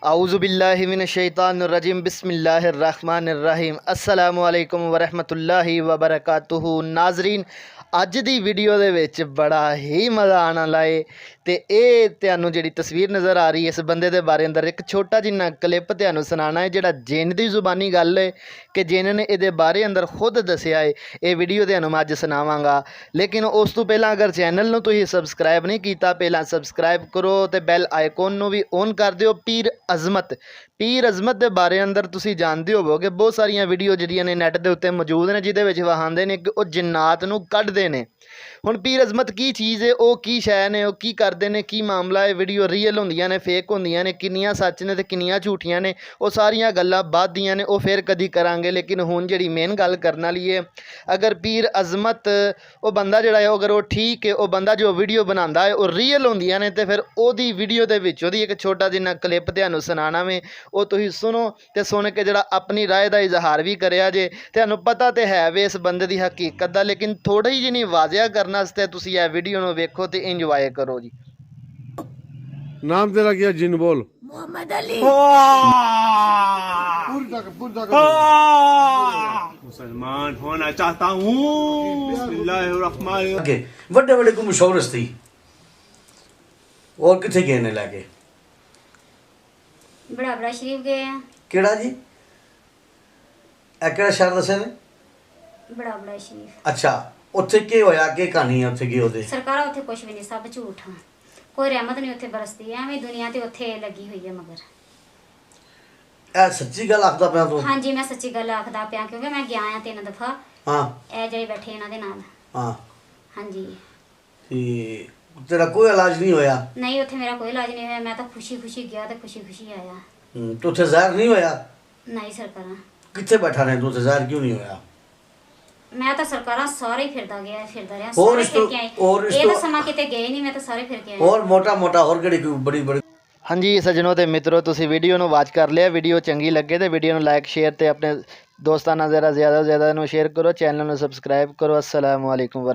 आऊज़ुबिल्लाहि मिनश्शैतानिर्रजीम बिस्मिल्लाहिर्रहमानिर्रहीम अस्सलामु अलैकुम वरहमतुल्लाहि वबरकातुहू। नाजरीन, अज दी वीडियो दे विच बड़ा ही मज़ा आने वाला है। तो ये तुहानू जिहड़ी तस्वीर नज़र आ रही है इस बंदे दे बारे अंदर एक छोटा जिन्ना क्लिप तुहानू सुनाना है, जिहड़ा जिन दी जुबानी गल है कि जिन ने इहदे बारे अंदर खुद दस्सिया है। ये वीडियो तुहानू मैं अज सुनावांगा, लेकिन उस तो पहला अगर चैनल नू तुसीं सबसक्राइब नहीं कीता, पहला सबसक्राइब करो तो बैल आइकॉन नू भी ऑन कर दिओ। पीर अज़मत के बारे अंदर तुसीं जानते होवोगे, बहुत सारिया वीडियो जिहड़ियां ने नैट के उत्ते मौजूद ने, जिहदे विच वहांदे ने कि वह जिन्नात नू कढदे ने। हुण पीर अज़मत की चीज़ है, वह की शै ने, वह की करते हैं, की मामला है। वीडियो रियल होंदियां ने, फेक होंदियां ने, किन्नियां सच ने ते किन्नियां झूठियां ने, वो सारियां गल्लां बाद दियां ने, वो फिर कदी करांगे। लेकिन हुण जिहड़ी मेन गल करन वाली है, अगर पीर अज़मत वो बंदा जिहड़ा है, अगर वो ठीक है, वो बंदा जो वीडियो बनांदा है वो रियल होंदियां ने, तो फिर ओदी वीडियो दे विच ओदी एक छोटा जिन्ना क्लिप तुहानू सुनाना वे, वो तुसीं सुनो ते सुन के जिहड़ा अपनी राय का इजहार भी करिया जे। तुहानू पता तो है वे इस बंदे की हकीकत दा, लेकिन थोड़ी जिनी वाजिया करने वास्ते तुसीं यह वीडियो नू वेखो ते इंजॉय करो जी। नाम तेरा क्या? जिन बोल। मोहम्मद अली। मुसलमान होना चाहता हूँ। वड्डे वड्डे को मुशौरस थी और किथे गए ने लैके? बड़ा बड़ा शरीफ गए हैं। केड़ा जी? केड़ा शहर दसे ने? बड़ा बड़ा शरीफ। अच्छा, उत्थे के होया, के कहानी है उत्थे की ओदे? सरकार उत्थे कुछ भी नहीं, सब झूठ है। कोई रहमत नहीं उत्थे बरसती है, एवें दुनिया ते उत्थे लगी हुई है। मगर ए सच्ची गल आखदा पिया तू? हाँ जी, मैं सच्ची गल आखदा पिया, क्योंकि मैं गया आ 3 दफा। हाँ, ए जेड़े बैठे इन्हां दे नाल। हाँ हाँ जी। ते तेरा कोई इलाज नहीं होया? नहीं, उत्थे मेरा कोई इलाज नहीं होया। मैं तो खुशी खुशी गया ते खुशी खुशी आया। तो उत्थे ज़ाहिर नहीं होया? नहीं सरकार, किथे बैठा रहे तू? उत्थे ज़ाहिर क्यों नहीं होया? मैं तो सरकार सारे ही फिरदा गया, फिरदा रहा, और सारे इस फिर तो- के आई। और इस ये तो- तो समा किते गए नहीं, मैं तो सारे फिर के आई। और मोटा मोटा और केड़ी कोई बड़ी बड़ी? हाँ जी सज्जनों ते मित्रों, तुसीं वीडियो नू वाच कर लिया। वीडियो चंगी लगे तो वीडियो नू लाइक शेयर ते अपने दोस्तां नाल ज़्यादा से ज़्यादा नू शेयर करो। चैनल नू सबसक्राइब करो। अस्सलामु अलैकुम।